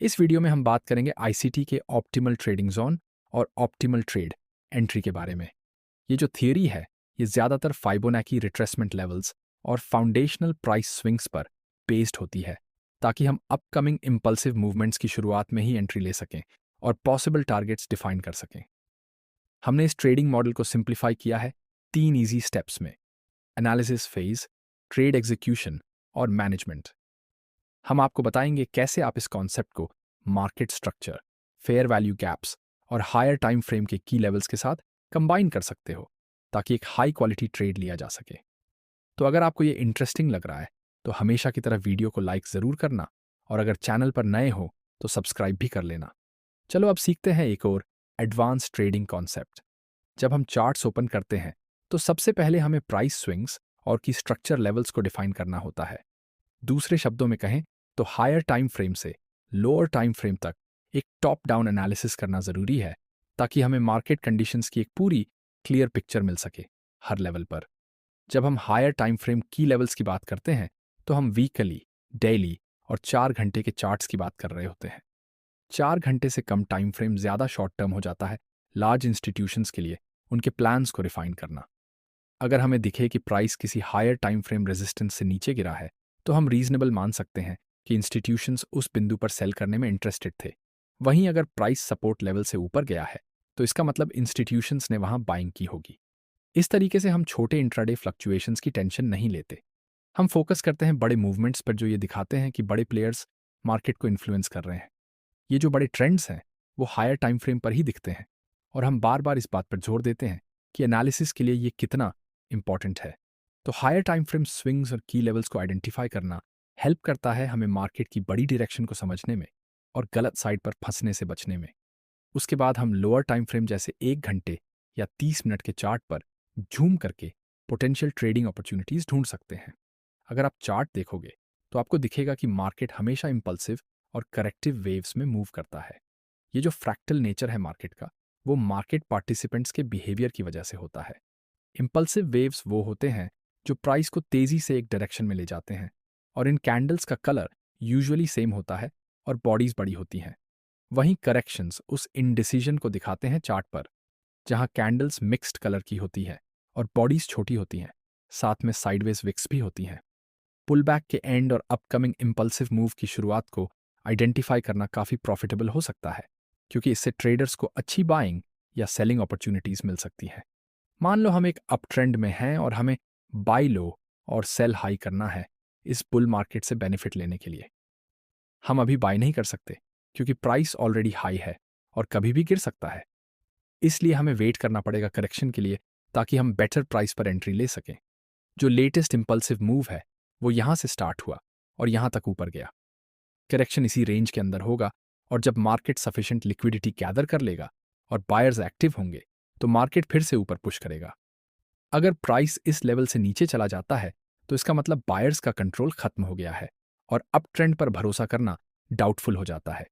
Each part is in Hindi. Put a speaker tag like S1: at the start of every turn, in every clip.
S1: इस वीडियो में हम बात करेंगे आईसीटी के ऑप्टिमल ट्रेडिंग जोन और ऑप्टिमल ट्रेड एंट्री के बारे में। ये जो थियरी है, ये ज़्यादातर फाइबोनाकी रिट्रेसमेंट लेवल्स और फाउंडेशनल प्राइस स्विंग्स पर बेस्ड होती है, ताकि हम अपकमिंग इम्पल्सिव मूवमेंट्स की शुरुआत में ही एंट्री ले सकें और पॉसिबल टारगेट्स डिफाइन कर सकें। हमने इस ट्रेडिंग मॉडल को सिंप्लीफाई किया है 3 ईजी स्टेप्स में: एनालिसिस फेज, ट्रेड एग्जीक्यूशन और मैनेजमेंट। हम आपको बताएंगे कैसे आप इस कॉन्सेप्ट को market structure, fair value gaps और हायर टाइम फ्रेम के की लेवल्स के साथ कंबाइन कर सकते हो, ताकि एक हाई क्वालिटी ट्रेड लिया जा सके। तो अगर आपको ये इंटरेस्टिंग लग रहा है तो हमेशा की तरह वीडियो को लाइक ज़रूर करना, और अगर चैनल पर नए हो तो सब्सक्राइब भी कर लेना। चलो अब सीखते हैं एक और एडवांस ट्रेडिंग कॉन्सेप्ट। जब हम चार्ट्स ओपन करते हैं तो सबसे पहले हमें प्राइस स्विंग्स और की स्ट्रक्चर लेवल्स को डिफाइन करना होता है। दूसरे शब्दों में कहें तो हायर टाइम फ्रेम से लोअर टाइम फ्रेम तक एक टॉप डाउन एनालिसिस करना ज़रूरी है, ताकि हमें मार्केट कंडीशंस की एक पूरी क्लियर पिक्चर मिल सके हर लेवल पर। जब हम हायर टाइम फ्रेम की लेवल्स की बात करते हैं तो हम वीकली, डेली और 4 घंटे के चार्ट्स की बात कर रहे होते हैं। 4 घंटे से कम टाइम फ्रेम ज़्यादा शॉर्ट टर्म हो जाता है लार्ज इंस्टीट्यूशंस के लिए उनके प्लान्स को रिफाइन करना। अगर हमें दिखे कि प्राइस किसी हायर टाइम फ्रेम रेजिस्टेंस से नीचे गिरा है तो हम रीजनेबल मान सकते हैं कि इंस्टीट्यूशंस उस बिंदु पर सेल करने में इंटरेस्टेड थे। वहीं अगर प्राइस सपोर्ट लेवल से ऊपर गया है तो इसका मतलब इंस्टीट्यूशंस ने वहां बाइंग की होगी। इस तरीके से हम छोटे इंट्राडे फ्लक्चुएशंस की टेंशन नहीं लेते। हम फोकस करते हैं बड़े मूवमेंट्स पर, जो ये दिखाते हैं कि बड़े प्लेयर्स मार्केट को इन्फ्लुएंस कर रहे हैं। ये जो बड़े ट्रेंड्स हैं वो हायर टाइम फ्रेम पर ही दिखते हैं, और हम बार बार इस बात पर जोर देते हैं कि एनालिसिस के लिए ये कितना इंपॉर्टेंट है। तो हायर टाइम फ्रेम स्विंग्स और की लेवल्स को आइडेंटिफाई करना हेल्प करता है हमें मार्केट की बड़ी डायरेक्शन को समझने में और गलत साइड पर फंसने से बचने में। उसके बाद हम लोअर टाइम फ्रेम जैसे 1 घंटे या 30 मिनट के चार्ट पर जूम करके पोटेंशियल ट्रेडिंग अपॉर्चुनिटीज ढूंढ सकते हैं। अगर आप चार्ट देखोगे तो आपको दिखेगा कि मार्केट हमेशा इंपल्सिव और करेक्टिव वेव्स में मूव करता है। ये जो फ्रैक्टल नेचर है मार्केट का, वो मार्केट पार्टिसिपेंट्स के बिहेवियर की वजह से होता है। इंपल्सिव वेव्स वो होते हैं जो प्राइस को तेजी से एक डायरेक्शन में ले जाते हैं, और इन कैंडल्स का कलर यूजुअली सेम होता है और बॉडीज बड़ी होती हैं। वहीं करेक्शंस उस इनडिसीजन को दिखाते हैं चार्ट पर, जहां कैंडल्स मिक्स्ड कलर की होती है और बॉडीज छोटी होती हैं, साथ में साइडवेज विक्स भी होती हैं। पुल बैक के एंड और अपकमिंग इंपल्सिव मूव की शुरुआत को आइडेंटिफाई करना काफ़ी प्रॉफिटेबल हो सकता है, क्योंकि इससे ट्रेडर्स को अच्छी बाइंग या सेलिंग अपॉर्चुनिटीज मिल सकती हैं। मान लो हम एक अप ट्रेंड में हैं और हमें बाई लो और सेल हाई करना है इस बुल मार्केट से बेनिफिट लेने के लिए। हम अभी बाई नहीं कर सकते क्योंकि प्राइस ऑलरेडी हाई है और कभी भी गिर सकता है। इसलिए हमें वेट करना पड़ेगा करेक्शन के लिए, ताकि हम बेटर प्राइस पर एंट्री ले सकें। जो लेटेस्ट इंपल्सिव मूव है वो यहाँ से स्टार्ट हुआ और यहाँ तक ऊपर गया। करेक्शन इसी रेंज के अंदर होगा, और जब मार्केट सफिशिएंट लिक्विडिटी गैदर कर लेगा और बायर्स एक्टिव होंगे तो मार्केट फिर से ऊपर पुश करेगा। अगर प्राइस इस लेवल से नीचे चला जाता है तो इसका मतलब बायर्स का कंट्रोल खत्म हो गया है और अप ट्रेंड पर भरोसा करना डाउटफुल हो जाता है।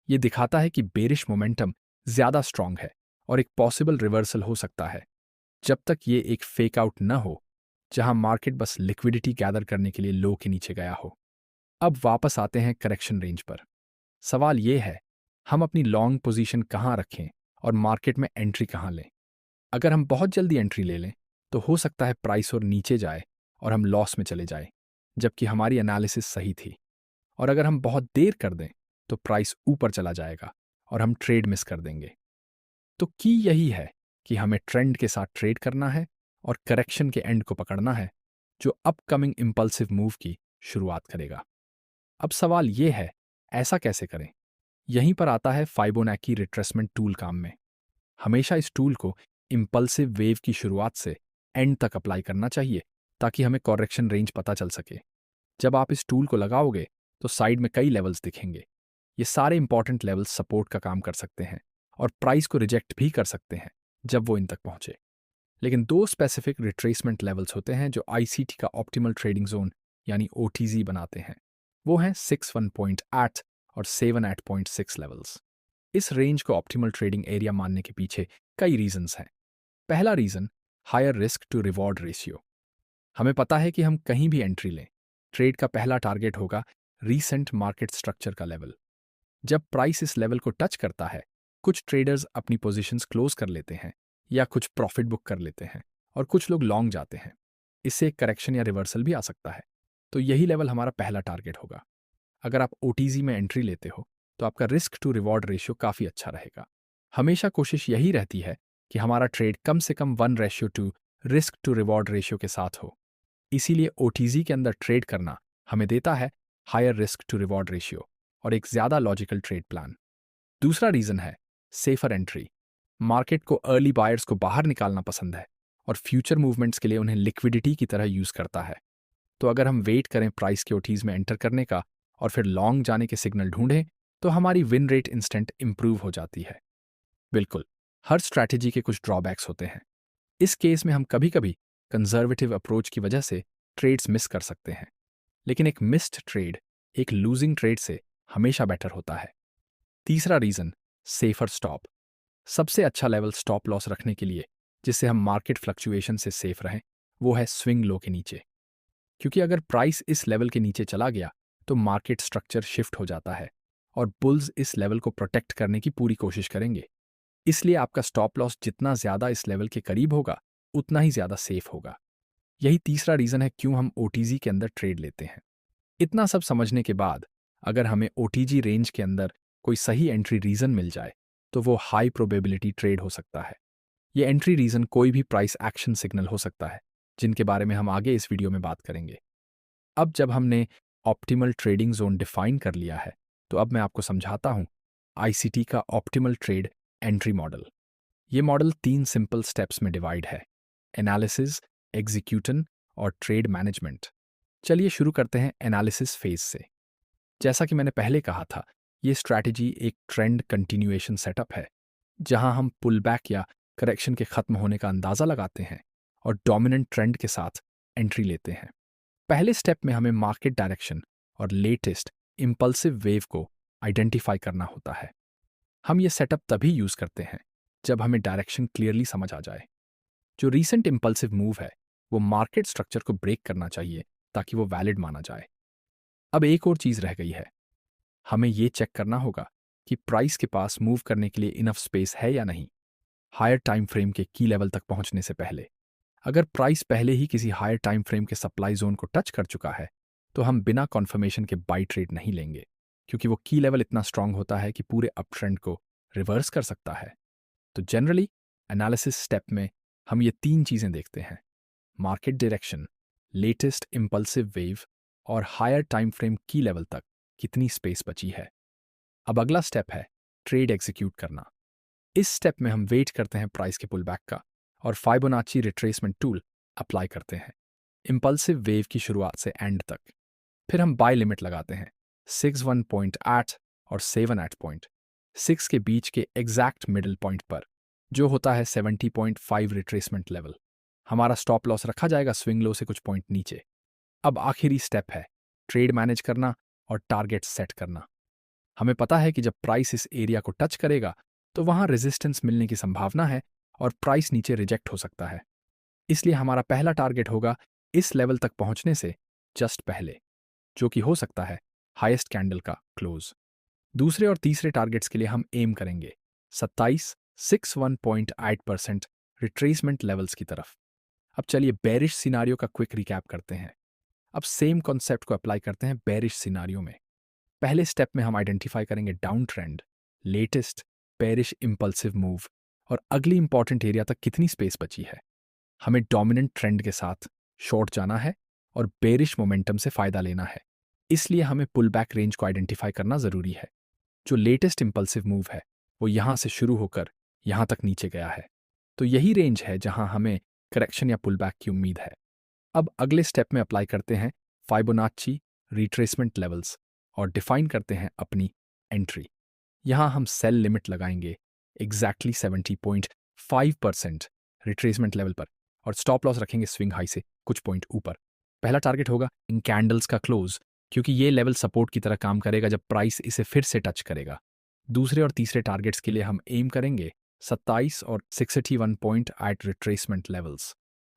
S1: ये दिखाता है कि बेरिश मोमेंटम ज्यादा स्ट्रांग है और एक पॉसिबल रिवर्सल हो सकता है, जब तक ये एक फेक आउट न हो जहां मार्केट बस लिक्विडिटी गैदर करने के लिए लो के नीचे गया हो। अब वापस आते हैं करेक्शन रेंज पर। सवाल ये है, हम अपनी लॉन्ग पोजीशन कहां रखें और मार्केट में एंट्री कहां लें। अगर हम बहुत जल्दी एंट्री ले लें तो हो सकता है प्राइस और नीचे जाए और हम लॉस में चले जाएं, जबकि हमारी एनालिसिस सही थी। और अगर हम बहुत देर कर दें तो प्राइस ऊपर चला जाएगा और हम ट्रेड मिस कर देंगे। तो की यही है कि हमें ट्रेंड के साथ ट्रेड करना है और करेक्शन के एंड को पकड़ना है, जो अपकमिंग इंपल्सिव मूव की शुरुआत करेगा। अब सवाल ये है, ऐसा कैसे करें? यहीं पर आता है फाइबोनाकी रिट्रेसमेंट टूल काम में। हमेशा इस टूल को इंपल्सिव वेव की शुरुआत से एंड तक अप्लाई करना चाहिए, ताकि हमें कॉरेक्शन रेंज पता चल सके। जब आप इस टूल को लगाओगे तो साइड में कई लेवल्स दिखेंगे। ये सारे इंपॉर्टेंट लेवल्स सपोर्ट का काम कर सकते हैं और प्राइस को रिजेक्ट भी कर सकते हैं जब वो इन तक पहुंचे। लेकिन 2 स्पेसिफिक रिट्रेसमेंट लेवल्स होते हैं जो आईसीटी का ऑप्टिमल ट्रेडिंग जोन यानी ओटीजी बनाते हैं। वो हैं 61.8 और 78.6 लेवल्स। इस रेंज को ऑप्टिमल ट्रेडिंग एरिया मानने के पीछे कई रीजंस हैं। पहला reason, higher risk to reward ratio. हमें पता है कि हम कहीं भी एंट्री लें, ट्रेड का पहला टारगेट होगा रीसेंट मार्केट स्ट्रक्चर का लेवल। जब प्राइस इस लेवल को टच करता है, कुछ ट्रेडर्स अपनी पोजीशंस क्लोज कर लेते हैं या कुछ प्रॉफिट बुक कर लेते हैं और कुछ लोग लॉन्ग जाते हैं। इससे एक करेक्शन या रिवर्सल भी आ सकता है। तो यही लेवल हमारा पहला टारगेट होगा। अगर आप ओटीजी में एंट्री लेते हो तो आपका रिस्क टू रिवॉर्ड रेशियो काफ़ी अच्छा रहेगा। हमेशा कोशिश यही रहती है कि हमारा ट्रेड कम से कम 1:2 रिस्क टू रिवॉर्ड रेशियो के साथ हो। इसीलिए ओटीजी के अंदर ट्रेड करना हमें देता है higher risk to reward ratio और एक ज़्यादा लॉजिकल ट्रेड प्लान। दूसरा रीज़न है सेफर एंट्री। मार्केट को अर्ली बायर्स को बाहर निकालना पसंद है और फ्यूचर मूवमेंट्स के लिए उन्हें लिक्विडिटी की तरह यूज़ करता है। तो अगर हम वेट करें प्राइस के ओटीज में एंटर करने का और फिर लॉन्ग जाने के सिग्नल ढूंढें, तो हमारी विन रेट इंस्टेंट इंप्रूव हो जाती है। बिल्कुल, हर स्ट्रैटेजी के कुछ ड्रॉबैक्स होते हैं। इस केस में हम कभी कभी कंजर्वेटिव अप्रोच की वजह से ट्रेड्स मिस कर सकते हैं, लेकिन एक मिस्ड ट्रेड एक लूजिंग ट्रेड से हमेशा बेटर होता है। तीसरा रीज़न सेफर स्टॉप। सबसे अच्छा लेवल स्टॉप लॉस रखने के लिए जिससे हम मार्केट फ्लक्चुएशन से सेफ रहें, वो है स्विंग लो के नीचे। क्योंकि अगर प्राइस इस लेवल के नीचे चला गया तो मार्केट स्ट्रक्चर शिफ्ट हो जाता है और बुल्स इस लेवल को प्रोटेक्ट करने की पूरी कोशिश करेंगे। इसलिए आपका स्टॉप लॉस जितना ज़्यादा इस लेवल के करीब होगा उतना ही ज़्यादा सेफ होगा। यही तीसरा रीज़न है क्यों हम ओटीजी के अंदर ट्रेड लेते हैं। इतना सब समझने के बाद अगर हमें ओटीजी रेंज के अंदर कोई सही एंट्री रीज़न मिल जाए तो वो हाई प्रोबेबिलिटी ट्रेड हो सकता है। ये एंट्री रीज़न कोई भी प्राइस एक्शन सिग्नल हो सकता है, जिनके बारे में हम आगे इस वीडियो में बात करेंगे। अब जब हमने ऑप्टिमल ट्रेडिंग जोन डिफाइन कर लिया है, तो अब मैं आपको समझाता हूं आईसीटी का ऑप्टिमल ट्रेड एंट्री मॉडल। ये मॉडल 3 सिंपल स्टेप्स में डिवाइड है: एनालिसिस, एग्जीक्यूशन और ट्रेड मैनेजमेंट। चलिए शुरू करते हैं एनालिसिस फेज से। जैसा कि मैंने पहले कहा था, ये स्ट्रैटेजी एक ट्रेंड कंटिन्यूएशन सेटअप है, जहां हम पुल बैक या करेक्शन के खत्म होने का अंदाजा लगाते हैं और डोमिनेंट ट्रेंड के साथ एंट्री लेते हैं। पहले स्टेप में हमें मार्केट डायरेक्शन और लेटेस्ट इम्पल्सिव वेव को आइडेंटिफाई करना होता है। हम ये सेटअप तभी यूज करते हैं जब हमें डायरेक्शन क्लियरली समझ आ जाए। जो रीसेंट इम्पल्सिव मूव है वो मार्केट स्ट्रक्चर को ब्रेक करना चाहिए ताकि वो वैलिड माना जाए। अब एक और चीज रह गई है, हमें ये चेक करना होगा कि प्राइस के पास मूव करने के लिए इनफ स्पेस है या नहीं, हायर टाइम फ्रेम के की लेवल तक पहुंचने से पहले। अगर प्राइस पहले ही किसी हायर टाइम फ्रेम के सप्लाई जोन को टच कर चुका है तो हम बिना कॉन्फर्मेशन के बाई ट्रेड नहीं लेंगे, क्योंकि वो की लेवल इतना स्ट्रांग होता है कि पूरे अप ट्रेंड को रिवर्स कर सकता है। तो जनरली एनालिसिस स्टेप में हम ये 3 चीज़ें देखते हैं: market direction, latest impulsive wave और हायर टाइम फ्रेम की लेवल तक कितनी स्पेस बची है। अब अगला स्टेप है ट्रेड एग्जीक्यूट करना। इस स्टेप में हम वेट करते हैं प्राइस के पुलबैक का और फाइबोनाची रिट्रेसमेंट टूल अप्लाई करते हैं इम्पल्सिव वेव की शुरुआत से एंड तक। फिर हम बाय लिमिट लगाते हैं 61.8 और 78 पॉइंट 6 के बीच के एग्जैक्ट मिडिल पॉइंट पर, जो होता है 70.5 रिट्रेसमेंट लेवल। हमारा स्टॉप लॉस रखा जाएगा स्विंग लो से कुछ पॉइंट नीचे। अब आखिरी स्टेप है ट्रेड मैनेज करना और टारगेट सेट करना। हमें पता है कि जब प्राइस इस एरिया को टच करेगा तो वहां रेजिस्टेंस मिलने की संभावना है और प्राइस नीचे रिजेक्ट हो सकता है। इसलिए हमारा पहला टारगेट होगा इस लेवल तक पहुंचने से जस्ट पहले, जो कि हो सकता है हाईएस्ट कैंडल का क्लोज। दूसरे और तीसरे टारगेट्स के लिए हम एम करेंगे 27.61% रिट्रेसमेंट लेवल्स की तरफ। अब चलिए बेरिश सिनारियो का क्विक रिकैप करते हैं। अब सेम कॉन्सेप्ट को अप्लाई करते हैं बेरिश सिनारियो में। पहले स्टेप में हम आइडेंटिफाई करेंगे down trend, latest bearish impulsive move और अगली इंपॉर्टेंट एरिया तक कितनी स्पेस बची है। हमें डोमिनेंट ट्रेंड के साथ शॉर्ट जाना है और बेरिश मोमेंटम से फायदा लेना है। इसलिए हमें पुल बैक रेंज को आइडेंटिफाई करना जरूरी है। जो लेटेस्ट इंपल्सिव मूव है वो यहां से शुरू होकर यहां तक नीचे गया है, तो यही रेंज है जहां हमें करेक्शन या पुल बैक की उम्मीद है। अब अगले स्टेप में अप्लाई करते हैं फाइबोनाची रिट्रेसमेंट लेवल्स और डिफाइन करते हैं अपनी एंट्री। यहां हम सेल लिमिट लगाएंगे एग्जैक्टली 70.5% रिट्रेसमेंट लेवल पर और स्टॉप लॉस रखेंगे स्विंग हाई से कुछ पॉइंट ऊपर। पहला टारगेट होगा इन कैंडल्स का क्लोज, क्योंकि ये लेवल सपोर्ट की तरह काम करेगा जब प्राइस इसे फिर से टच करेगा। दूसरे और तीसरे टारगेट्स के लिए हम एम करेंगे 27 और 61.8 रिट्रेसमेंट लेवल्स,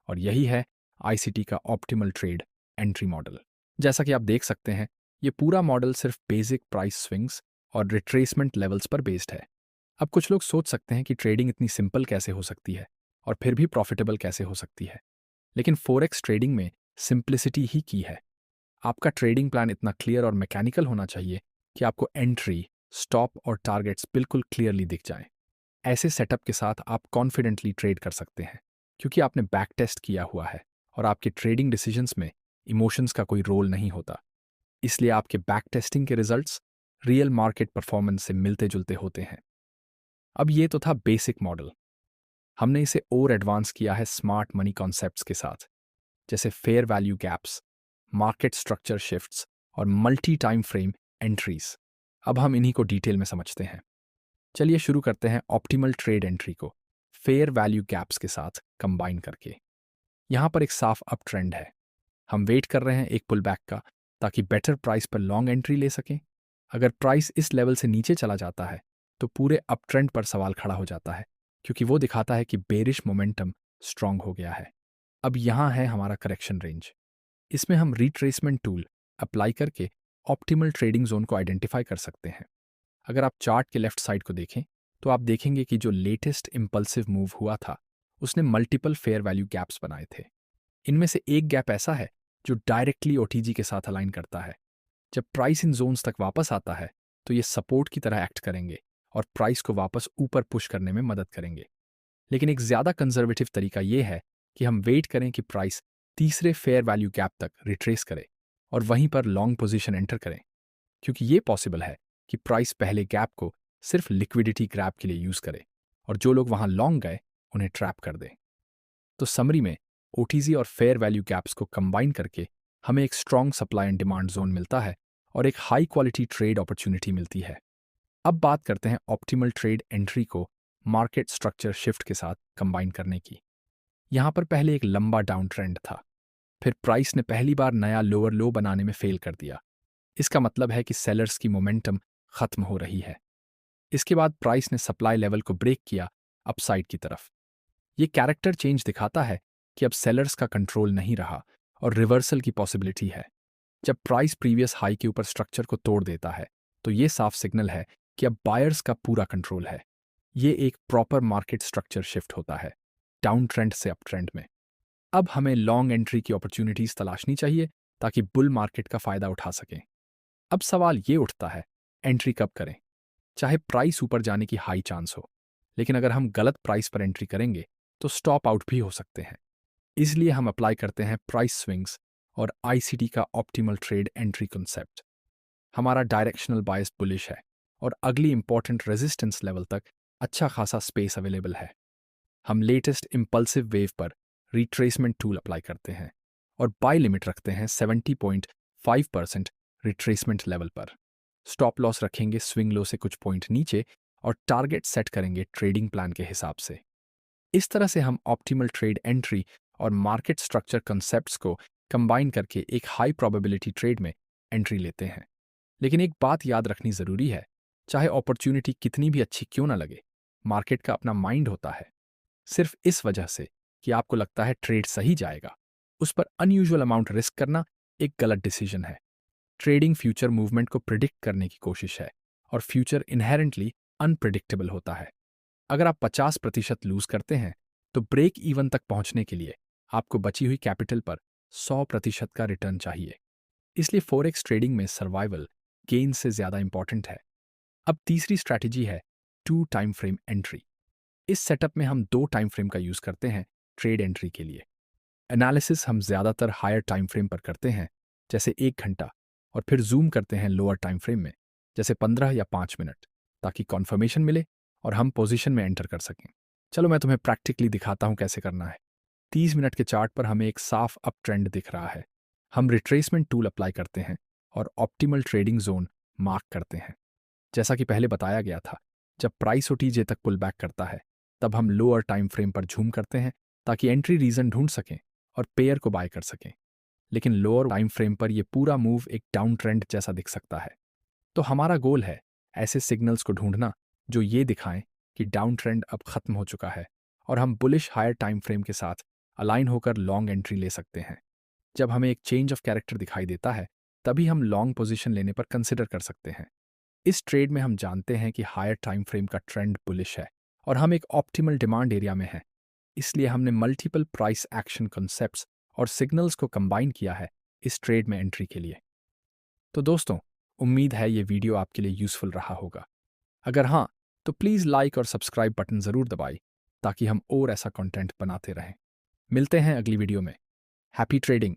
S1: और यही है आईसीटी का ऑप्टिमल ट्रेड एंट्री मॉडल। जैसा कि आप देख सकते हैं, ये पूरा मॉडल सिर्फ बेसिक प्राइस स्विंग्स और रिट्रेसमेंट लेवल्स पर बेस्ड है। अब कुछ लोग सोच सकते हैं कि ट्रेडिंग इतनी सिंपल कैसे हो सकती है और फिर भी प्रॉफिटेबल कैसे हो सकती है, लेकिन फोरेक्स ट्रेडिंग में सिंप्लिसिटी ही की है। आपका ट्रेडिंग प्लान इतना क्लियर और मैकेनिकल होना चाहिए कि आपको एंट्री, स्टॉप और टारगेट्स बिल्कुल क्लियरली दिख जाएं। ऐसे सेटअप के साथ आप कॉन्फिडेंटली ट्रेड कर सकते हैं क्योंकि आपने बैक टेस्ट किया हुआ है और आपके ट्रेडिंग डिसीजंस में इमोशंस का कोई रोल नहीं होता। इसलिए आपके बैक टेस्टिंग के रिजल्ट्स रियल मार्केट परफॉर्मेंस से मिलते जुलते होते हैं। अब ये तो था बेसिक मॉडल। हमने इसे और एडवांस किया है स्मार्ट मनी कॉन्सेप्ट्स के साथ, जैसे fair value gaps, market structure shifts और मल्टी टाइम फ्रेम एंट्रीज। अब हम इन्हीं को डिटेल में समझते हैं। चलिए शुरू करते हैं ऑप्टिमल ट्रेड एंट्री को फेयर वैल्यू गैप्स के साथ कंबाइन करके। यहाँ पर एक साफ अप ट्रेंड है। हम वेट कर रहे हैं एक पुल बैक का, ताकि बेटर प्राइस पर लॉन्ग एंट्री ले सकें। अगर प्राइस इस लेवल से नीचे चला जाता है तो पूरे अप ट्रेंड पर सवाल खड़ा हो जाता है, क्योंकि वो दिखाता है कि बेरिश मोमेंटम स्ट्रांग हो गया है। अब यहाँ है हमारा करेक्शन रेंज। इसमें हम रिट्रेसमेंट टूल अप्लाई करके ऑप्टिमल ट्रेडिंग जोन को आइडेंटिफाई कर सकते हैं। अगर आप चार्ट के लेफ्ट साइड को देखें तो आप देखेंगे कि जो लेटेस्ट इम्पल्सिव मूव हुआ था उसने मल्टीपल फेयर वैल्यू गैप्स बनाए थे। इनमें से एक गैप ऐसा है जो डायरेक्टली ओटीजी के साथ अलाइन करता है। जब प्राइस इन जोन्स तक वापस आता है तो ये सपोर्ट की तरह एक्ट करेंगे और प्राइस को वापस ऊपर पुश करने में मदद करेंगे। लेकिन एक ज़्यादा कंजर्वेटिव तरीका ये है कि हम वेट करें कि प्राइस तीसरे फेयर वैल्यू गैप तक रिट्रेस करे और वहीं पर लॉन्ग पोजीशन एंटर करें, क्योंकि ये पॉसिबल है कि प्राइस पहले गैप को सिर्फ लिक्विडिटी ग्रैब के लिए यूज करे और जो लोग वहां लॉन्ग गए उन्हें ट्रैप कर दे। तो समरी में ओटीजी और फेयर वैल्यू गैप्स को कंबाइन करके हमें एक strong supply and demand zone मिलता है और एक हाई क्वालिटी ट्रेड अपॉर्चुनिटी मिलती है। अब बात करते हैं ऑप्टिमल ट्रेड एंट्री को मार्केट स्ट्रक्चर शिफ्ट के साथ कंबाइन करने की। यहां पर पहले एक लंबा डाउन ट्रेंड था, फिर प्राइस ने पहली बार नया लोअर लो बनाने में फेल कर दिया। इसका मतलब है कि सेलर्स की मोमेंटम खत्म हो रही है। इसके बाद प्राइस ने सप्लाई लेवल को ब्रेक किया अपसाइड की तरफ। ये कैरेक्टर चेंज दिखाता है कि अब सेलर्स का कंट्रोल नहीं रहा और रिवर्सल की पॉसिबिलिटी है। जब प्राइस प्रीवियस हाई के ऊपर स्ट्रक्चर को तोड़ देता है तो ये साफ सिग्नल है कि अब बायर्स का पूरा कंट्रोल है। ये एक प्रॉपर मार्केट स्ट्रक्चर शिफ्ट होता है डाउन ट्रेंड से अप ट्रेंड में। अब हमें लॉन्ग एंट्री की अपॉर्चुनिटीज तलाशनी चाहिए ताकि बुल मार्केट का फायदा उठा सकें। अब सवाल ये उठता है, एंट्री कब करें? चाहे प्राइस ऊपर जाने की हाई चांस हो, लेकिन अगर हम गलत प्राइस पर एंट्री करेंगे तो स्टॉप आउट भी हो सकते हैं। इसलिए हम अप्लाई करते हैं प्राइस स्विंग्स और आईसीटी का ऑप्टिमल ट्रेड एंट्री कॉन्सेप्ट। हमारा डायरेक्शनल बायस बुलिश है और अगली इंपॉर्टेंट रेजिस्टेंस लेवल तक अच्छा खासा स्पेस अवेलेबल है। हम लेटेस्ट इम्पल्सिव वेव पर रिट्रेसमेंट टूल अप्लाई करते हैं और बाय लिमिट रखते हैं 70.5% रिट्रेसमेंट लेवल पर। स्टॉप लॉस रखेंगे स्विंग लो से कुछ पॉइंट नीचे और टारगेट सेट करेंगे ट्रेडिंग प्लान के हिसाब से। इस तरह से हम ऑप्टिमल ट्रेड एंट्री और मार्केट स्ट्रक्चर कॉन्सेप्ट्स को कंबाइन करके एक हाई प्रोबेबिलिटी ट्रेड में एंट्री लेते हैं। लेकिन एक बात याद रखनी जरूरी है, चाहे अपॉर्चुनिटी कितनी भी अच्छी क्यों ना लगे, मार्केट का अपना माइंड होता है। सिर्फ इस वजह से कि आपको लगता है ट्रेड सही जाएगा, उस पर अनयूजुअल अमाउंट रिस्क करना एक गलत डिसीजन है। ट्रेडिंग फ्यूचर मूवमेंट को प्रिडिक्ट करने की कोशिश है और फ्यूचर इनहेरेंटली अनप्रिडिक्टेबल होता है। अगर आप 50% लूज करते हैं तो ब्रेक इवन तक पहुंचने के लिए आपको बची हुई कैपिटल पर 100% का रिटर्न चाहिए। इसलिए फॉरेक्स ट्रेडिंग में सर्वाइवल गेन से ज्यादा इंपॉर्टेंट है। अब तीसरी स्ट्रैटेजी है 2 टाइम फ्रेम एंट्री। इस सेटअप में हम 2 टाइम फ्रेम का यूज करते हैं ट्रेड एंट्री के लिए। एनालिसिस हम ज्यादातर हायर टाइम फ्रेम पर करते हैं, जैसे 1 घंटा, और फिर जूम करते हैं लोअर टाइम फ्रेम में, जैसे 15 या 5 मिनट, ताकि कॉन्फर्मेशन मिले और हम पोजीशन में एंटर कर सकें। चलो मैं तुम्हें प्रैक्टिकली दिखाता हूं कैसे करना है। 30 मिनट के चार्ट पर हमें एक साफ अप ट्रेंड दिख रहा है। हम रिट्रेसमेंट टूल अप्लाई करते हैं और ऑप्टिमल ट्रेडिंग जोन मार्क करते हैं। जैसा कि पहले बताया गया था, जब प्राइस ओटीजे तक पुल बैक करता है तब हम लोअर टाइम फ्रेम पर झूम करते हैं ताकि एंट्री रीजन ढूंढ सकें और पेयर को बाय कर सकें। लेकिन लोअर टाइम फ्रेम पर यह पूरा मूव एक डाउन ट्रेंड जैसा दिख सकता है। तो हमारा गोल है ऐसे सिग्नल्स को ढूंढना जो ये दिखाएं कि डाउन ट्रेंड अब खत्म हो चुका है और हम बुलिश हायर टाइम फ्रेम के साथ अलाइन होकर लॉन्ग एंट्री ले सकते हैं। जब हमें एक चेंज ऑफ कैरेक्टर दिखाई देता है तभी हम लॉन्ग पोजीशन लेने पर कंसिडर कर सकते हैं। इस ट्रेड में हम जानते हैं कि हायर टाइम फ्रेम का ट्रेंड बुलिश है और हम एक ऑप्टिमल डिमांड एरिया में हैं। इसलिए हमने मल्टीपल प्राइस एक्शन कॉन्सेप्ट्स और सिग्नल्स को कंबाइन किया है इस ट्रेड में एंट्री के लिए। तो दोस्तों, उम्मीद है ये वीडियो आपके लिए यूज़फुल रहा होगा। अगर हाँ, तो प्लीज़ लाइक और सब्सक्राइब बटन ज़रूर दबाइए ताकि हम और ऐसा कंटेंट बनाते रहें। मिलते हैं अगली वीडियो में। Happy trading.